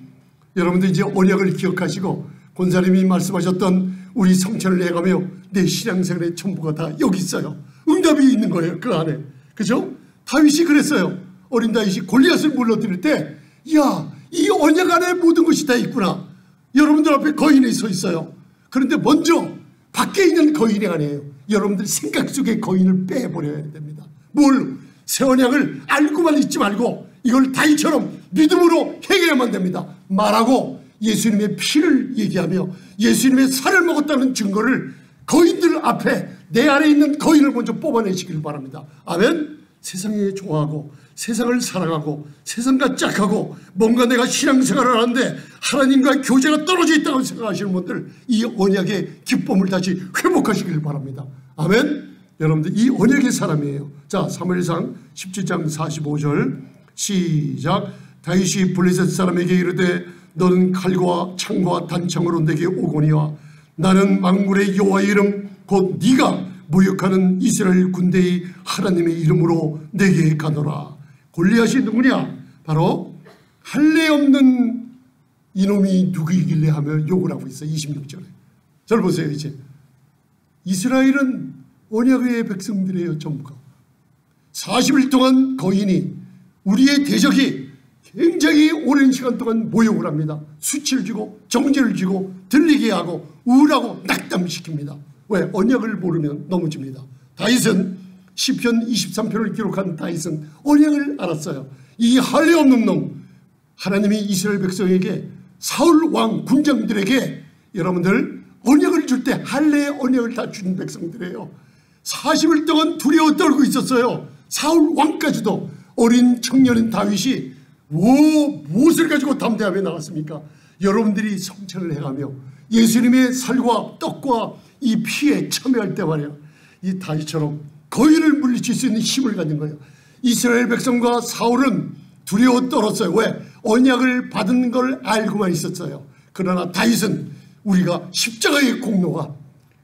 여러분들 이제 언약을 기억하시고 권사님이 말씀하셨던 우리 성천을 해가며 내 신앙생활의 전부가 다 여기 있어요. 응답이 있는 거예요. 그 안에. 그죠? 다윗이 그랬어요. 어린 다윗이 골리앗을 물러들일 때 야, 이 언약 안에 모든 것이 다 있구나. 여러분들 앞에 거인이 서 있어요. 그런데 먼저 밖에 있는 거인이 아니에요. 여러분들 생각 속에 거인을 빼버려야 됩니다. 뭘? 새 언약을 알고만 있지 말고 이걸 다윗처럼 믿음으로 행해야만 됩니다. 말하고 예수님의 피를 얘기하며 예수님의 살을 먹었다는 증거를 거인들 앞에 내 안에 있는 거인을 먼저 뽑아내시길 바랍니다. 아멘. 세상에 좋아하고 세상을 사랑하고 세상과 짝하고 뭔가 내가 신앙생활을 하는데 하나님과 교제가 떨어져 있다고 생각하시는 분들 이 언약의 기쁨을 다시 회복하시길 바랍니다. 아멘. 여러분들 이 언약의 사람이에요. 자, 사무엘상 17장 45절 시작. 다윗이 블레셋 사람에게 이르되 너는 칼과 창과 단창으로 내게 오거니와 나는 만군의 여호와의 이름 곧 네가 모욕하는 이스라엘 군대의 하나님의 이름으로 내게 가노라. 골리앗이 누구냐? 바로 할례 없는 이놈이 누구이길래 하며 욕을 하고 있어요. 26절에. 잘 보세요. 이제 이스라엘은 언약의 백성들이에요. 전부가 40일 동안 거인이 우리의 대적이 굉장히 오랜 시간 동안 모욕을 합니다. 수치를 주고 정죄를 주고 들리게 하고 우울하고 낙담시킵니다. 왜? 언약을 모르면 넘어집니다. 다윗은 시편 23편을 기록한 다윗은 언약을 알았어요. 이 할례 없는 놈 하나님이 이스라엘 백성에게 사울 왕 군장들에게 여러분들 언약을 줄 때 할례의 언약을 다 준 백성들이에요. 40일 동안 두려워 떨고 있었어요. 사울 왕까지도. 어린 청년인 다윗이 무엇을 가지고 담대함에 나왔습니까? 여러분들이 성천을 해가며 예수님의 살과 떡과 이 피에 참여할 때 말이야 이 다윗처럼 거인을 물리칠 수 있는 힘을 가진 거예요. 이스라엘 백성과 사울은 두려워 떨었어요. 왜? 언약을 받은 걸 알고만 있었어요. 그러나 다윗은 우리가 십자가의 공로가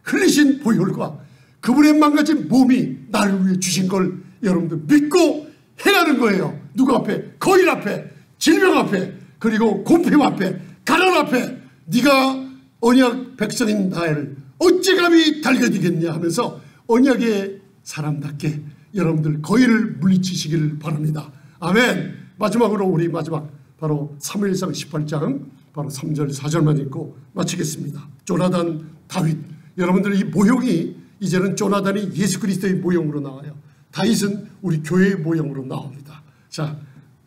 흘리신 보혈과 그분의 망가진 몸이 나를 위해 주신 걸 여러분들 믿고 행하는 거예요. 누구 앞에? 거인 앞에, 질병 앞에, 그리고 곰팡이 앞에, 가난 앞에 네가 언약 백성인 나를 어찌 감히 달겨지겠냐 하면서 언약의 사람답게 여러분들 거인을 물리치시기를 바랍니다. 아멘. 마지막으로 우리 마지막 바로 사무엘상 18장 바로 3절 4절만 읽고 마치겠습니다. 조나단 다윗 여러분들 이 모욕이 이제는 조나단이 예수 그리스도의 모형으로 나와요. 다윗은 우리 교회의 모형으로 나옵니다. 자,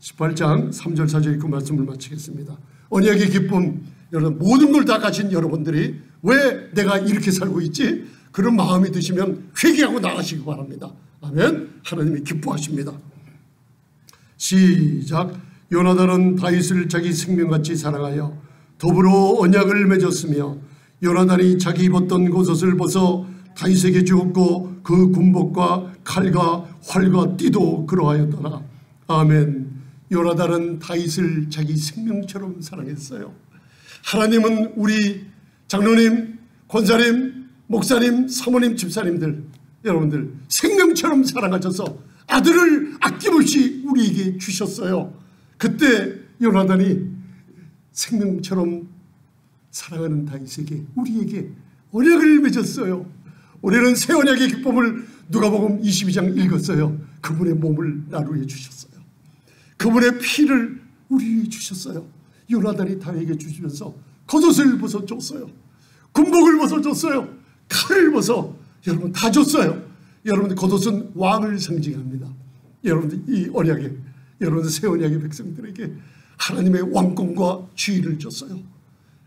18장 3절 4절 읽고 말씀을 마치겠습니다. 언약의 기쁨, 여러분 모든 걸 다 가진 여러분들이 왜 내가 이렇게 살고 있지? 그런 마음이 드시면 회개하고 나가시기 바랍니다. 아멘. 하나님이 기뻐하십니다. 시작. 요나단은 다윗을 자기 생명같이 사랑하여 더불어 언약을 맺었으며 요나단이 자기 입었던 겉옷을 벗어 다윗에게 주었고 그 군복과 칼과 활과 띠도 그러하였더라. 아멘. 요나단은 다윗을 자기 생명처럼 사랑했어요. 하나님은 우리 장로님, 권사님, 목사님, 사모님, 집사님들 여러분들 생명처럼 사랑하셔서 아들을 아낌없이 우리에게 주셨어요. 그때 요나단이 생명처럼 사랑하는 다윗에게 우리에게 언약을 맺었어요. 우리는 새 언약의 기쁨을 누가복음 22장 읽었어요. 그분의 몸을 나누어 주셨어요. 그분의 피를 우리에게 주셨어요. 요나단이 다윗에게 주시면서 겉옷을 벗어줬어요. 군복을 벗어줬어요. 칼을 벗어 여러분 다 줬어요. 여러분들 겉옷은 왕을 상징합니다. 여러분들 이 언약에 여러분들 새 언약의 백성들에게 하나님의 왕권과 지위를 줬어요.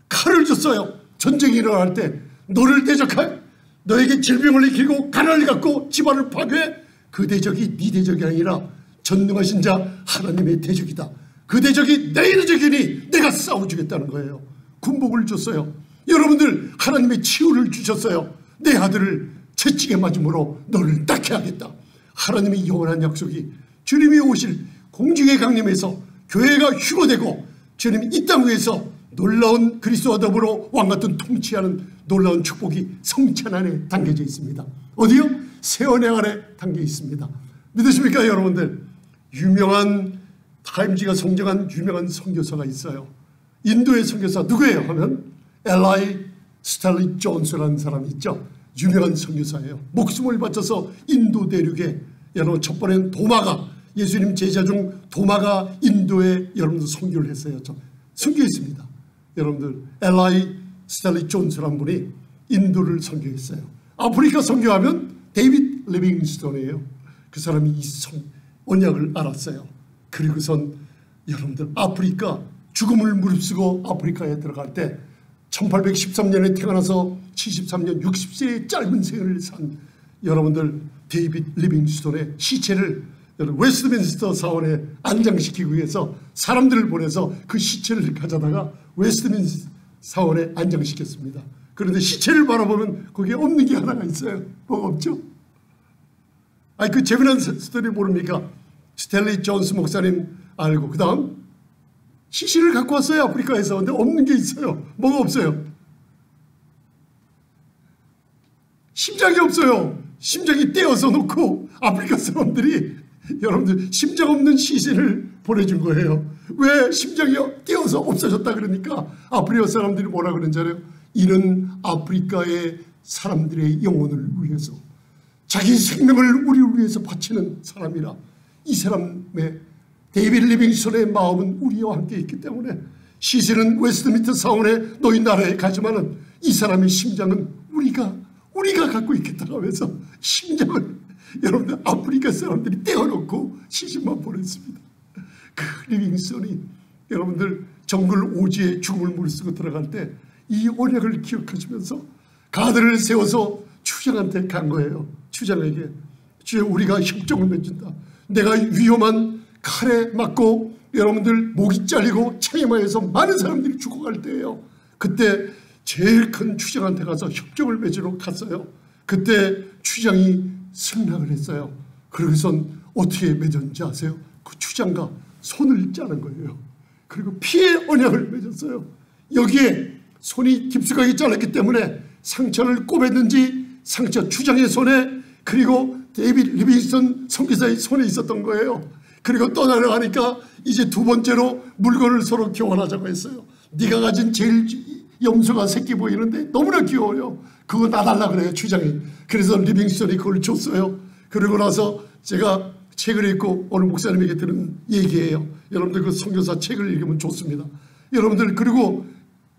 칼을 줬어요. 전쟁이 일어날 때 너를 대적할 너에게 질병을 일으키고 가난을 갖고 집안을 파괴해 그 대적이 네 대적이 아니라 전능하신 자 하나님의 대적이다. 그 대적이 내 대적이니 내가 싸워주겠다는 거예요. 군복을 줬어요. 여러분들 하나님의 치유를 주셨어요. 내 아들을 채찍에 맞음으로 너를 낫게 하겠다. 하나님의 영원한 약속이 주님이 오실 공중의 강림에서 교회가 휴거되고 주님이 이 땅 위에서 놀라운 그리스도와 더불어 왕같은 통치하는 놀라운 축복이 성찬 안에 담겨져 있습니다. 어디요? 새 언약 안에 담겨 있습니다. 믿으십니까 여러분들? 유명한 타임지가 성경한 유명한 선교사가 있어요. 인도의 선교사 누구예요 하면 엘라이 스탈리 존스라는 사람이 있죠. 유명한 선교사예요. 목숨을 바쳐서 인도 대륙에 여러분 첫 번에는 도마가 예수님 제자 중 도마가 인도에 여러분들 선교를 했어요. 선교했습니다. 여러분들 엘라이 스탈리 존스라는 분이 인도를 선교했어요. 아프리카 선교하면 데이빗 리빙스톤이에요. 그 사람이 이 언약을 알았어요. 그리고선 여러분들 아프리카 죽음을 무릅쓰고 아프리카에 들어갈 때 1813년에 태어나서 73년 60세의 짧은 생을 산 여러분들 데이빗 리빙스톤의 시체를 웨스트민스터 사원에 안장시키기 위해서 사람들을 보내서 그 시체를 가져다가 웨스트민스터 사원에 안장시켰습니다. 그런데 시체를 바라보면 거기에 없는 게 하나가 있어요. 뭐가 없죠? 아니 그 재미난 스토리 모릅니까? 스탠리 존스 목사님 알고 그 다음 시신을 갖고 왔어요. 아프리카에서. 근데 없는 게 있어요. 뭐가 없어요? 심장이 없어요. 심장이 떼어서 놓고 아프리카 사람들이 여러분들 심장 없는 시신을 보내준 거예요. 왜 심장이 떼어서 없어졌다 그러니까 아프리카 사람들이 뭐라 그러는지 알아요? 이는 아프리카의 사람들의 영혼을 위해서 자기 생명을 우리를 위해서 바치는 사람이라. 이 사람의 데이빗 리빙스톤의 마음은 우리와 함께 있기 때문에 시신은 웨스트민스터 사원에 너희 나라에 가지만은 이 사람의 심장은 우리가 갖고 있겠다고 하면서 심장을 여러분들 아프리카 사람들이 떼어놓고 시신만 보냈습니다. 그 리빙스톤이 여러분들 정글 오지에 죽음을 무릅쓰고 들어갈 때 이 언약을 기억하시면서 가드를 세워서 추장한테 간 거예요. 추장에게 주여 우리가 협정을 맺는다. 내가 위험한 칼에 맞고 여러분들 목이 잘리고 창에 맞아서 많은 사람들이 죽어갈 때예요. 그때 제일 큰 추장한테 가서 협정을 맺으러 갔어요. 그때 추장이 승낙을 했어요. 그러고선 어떻게 맺었는지 아세요? 그 추장과 손을 짜는 거예요. 그리고 피의 언약을 맺었어요. 여기에 손이 깊숙하게 잘랐기 때문에 상처를 꿰맸는지 상처 추장의 손에 그리고 데이빗 리빙스턴 선교사의 손에 있었던 거예요. 그리고 떠나려가니까 이제 두 번째로 물건을 서로 교환하자고 했어요. 네가 가진 제일 염소가 새끼 보이는데 너무나 귀여워요. 그거 놔달라 그래요 추장이. 그래서 리빙스턴이 그걸 줬어요. 그러고 나서 제가 책을 읽고 어느 목사님에게 들은 얘기예요. 여러분들 그 선교사 책을 읽으면 좋습니다. 여러분들 그리고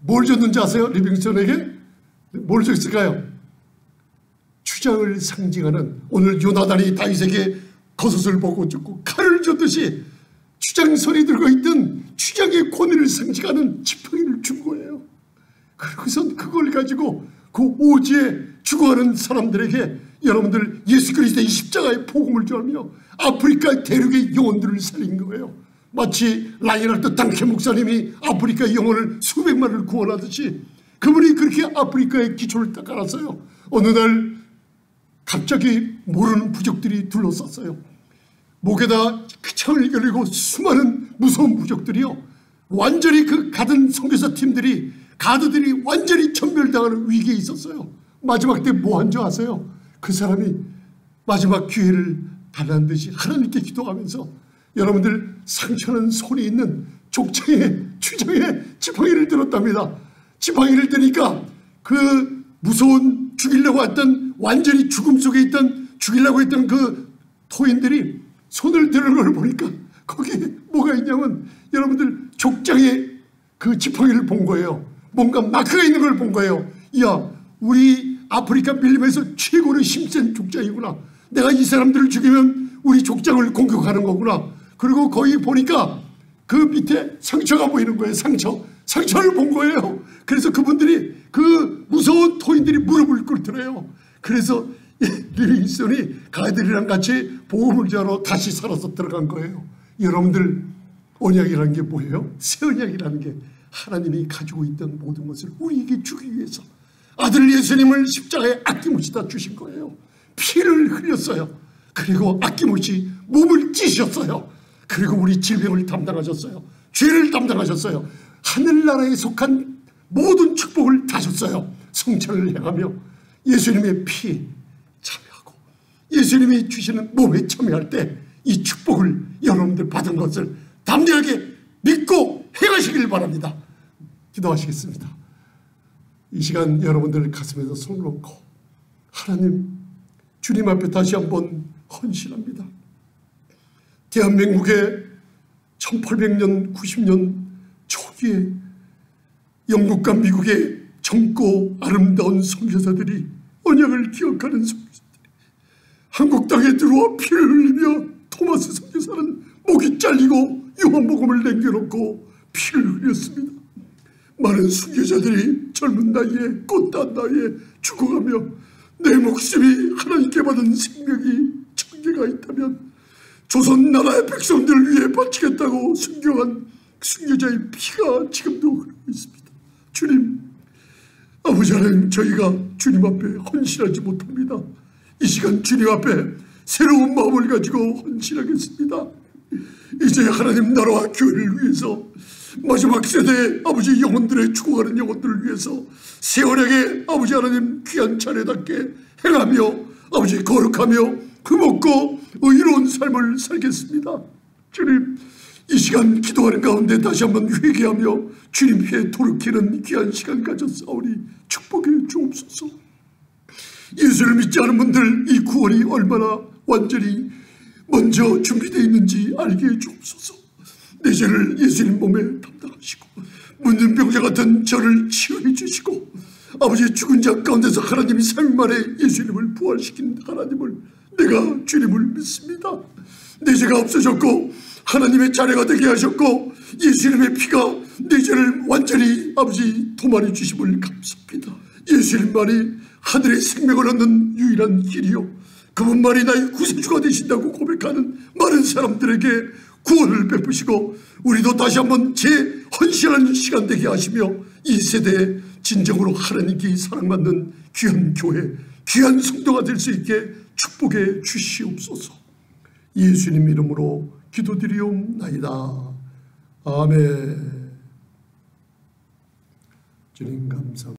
뭘 줬는지 아세요? 리빙스턴에게 뭘 줬을까요? 주장을 상징하는, 오늘 요나단이 다윗에게 겉옷을 벗고 줬고 칼을 줬듯이 주장선이 들어있던 주장의 권위를 상징하는 지팡이를 준 거예요. 그리고선 그걸 가지고 그 오지에 죽어가는 사람들에게 여러분들 예수 그리스도의 십자가의 복음을 전하며 아프리카 대륙의 영혼들을 살린 거예요. 마치 라이널드 당케 목사님이 아프리카 영혼을 수백만을 구원하듯이 그분이 그렇게 아프리카의 기초를 딱 깔았어요. 어느 날 갑자기 모르는 부족들이 둘러쌌어요. 목에다 그 창을 열리고 수많은 무서운 부족들이요, 완전히 그 가든 선교사 팀들이 가드들이 완전히 전멸당하는 위기에 있었어요. 마지막 때 뭐 한 줄 아세요? 그 사람이 마지막 기회를 달라는 듯이 하나님께 기도하면서 여러분들 상처는 손에 있는 족장에 주장에 지팡이를 들었답니다. 지팡이를 드니까 그 무서운 죽이려고 했던, 완전히 죽음 속에 있던, 죽이려고 했던 그 토인들이 손을 드는 걸 보니까 거기에 뭐가 있냐면 여러분들 족장에 그 지팡이를 본 거예요. 뭔가 마크가 있는 걸 본 거예요. 이야, 우리 아프리카 밀림에서 최고로 힘센 족장이구나. 내가 이 사람들을 죽이면 우리 족장을 공격하는 거구나. 그리고 거기 보니까 그 밑에 상처가 보이는 거예요. 상처를 본 거예요. 그래서 그분들이, 그 무서운 토인들이 무릎을 꿇더래요. 그래서 리빙스턴이 가이들이랑 같이 복음을 전하러 다시 살아서 들어간 거예요. 여러분들, 언약이라는 게 뭐예요? 새 언약이라는 게 하나님이 가지고 있던 모든 것을 우리에게 주기 위해서 아들 예수님을 십자가에 아낌없이 다 주신 거예요. 피를 흘렸어요. 그리고 아낌없이 몸을 찢으셨어요. 그리고 우리 질병을 담당하셨어요. 죄를 담당하셨어요. 하늘나라에 속한 모든 축복을 다 줬어요. 성찬을 행하며 예수님의 피 참여하고 예수님이 주시는 몸에 참여할 때 이 축복을 여러분들 받은 것을 담대하게 믿고 행하시길 바랍니다. 기도하시겠습니다. 이 시간 여러분들 가슴에서 손을 얹고 하나님, 주님 앞에 다시 한번 헌신합니다. 대한민국의 1800년 90년 초기에 영국과 미국의 젊고 아름다운 선교사들이, 언약을 기억하는 선교사들이 한국 땅에 들어와 피를 흘리며, 토마스 선교사는 목이 잘리고 요한복음을 남겨놓고 피를 흘렸습니다. 많은 순교자들이 젊은 나이에, 꽃단 나이에 죽어가며 내 목숨이 하나님께 받은 생명이 천개가 있다면 조선 나라의 백성들을 위해 바치겠다고 순교한 순교자의 피가 지금도 흐르고 있습니다. 주님, 아버지 하나님, 저희가 주님 앞에 헌신하지 못합니다. 이 시간 주님 앞에 새로운 마음을 가지고 헌신하겠습니다. 이제 하나님 나라와 교회를 위해서, 마지막 세대의 아버지 영혼들의 죽어가는 영혼들을 위해서 새 언약의 아버지 하나님 귀한 차례답게 행하며 아버지 거룩하며 금없고 의로운 삶을 살겠습니다. 주님, 이 시간 기도하는 가운데 다시 한번 회개하며 주님께 돌이키는 귀한 시간 가졌사오니 축복해 주옵소서. 예수를 믿지 않은 분들, 이 구원이 얼마나 완전히 먼저 준비되어 있는지 알게 해 주옵소서. 내 죄를 예수님 몸에 담당하시고 문둥병자 같은 저를 치유해 주시고 아버지의 죽은 자 가운데서 하나님이 3일 만에 예수님을 부활시킨 하나님을, 내가 주님을 믿습니다. 내 죄가 없어졌고 하나님의 자녀가 되게 하셨고 예수님의 피가 내 죄를 완전히 아버지 도말해 주심을 감사합니다. 예수님만이 하늘의 생명을 얻는 유일한 길이요, 그분만이 나의 구세주가 되신다고 고백하는 많은 사람들에게 구원을 베푸시고 우리도 다시 한번 재헌신하는 시간 되게 하시며 이 세대에 진정으로 하나님께 사랑받는 귀한 교회, 귀한 성도가 될 수 있게 축복해 주시옵소서. 예수님 이름으로 기도드리옵나이다. 아멘. 주님 감사합니다.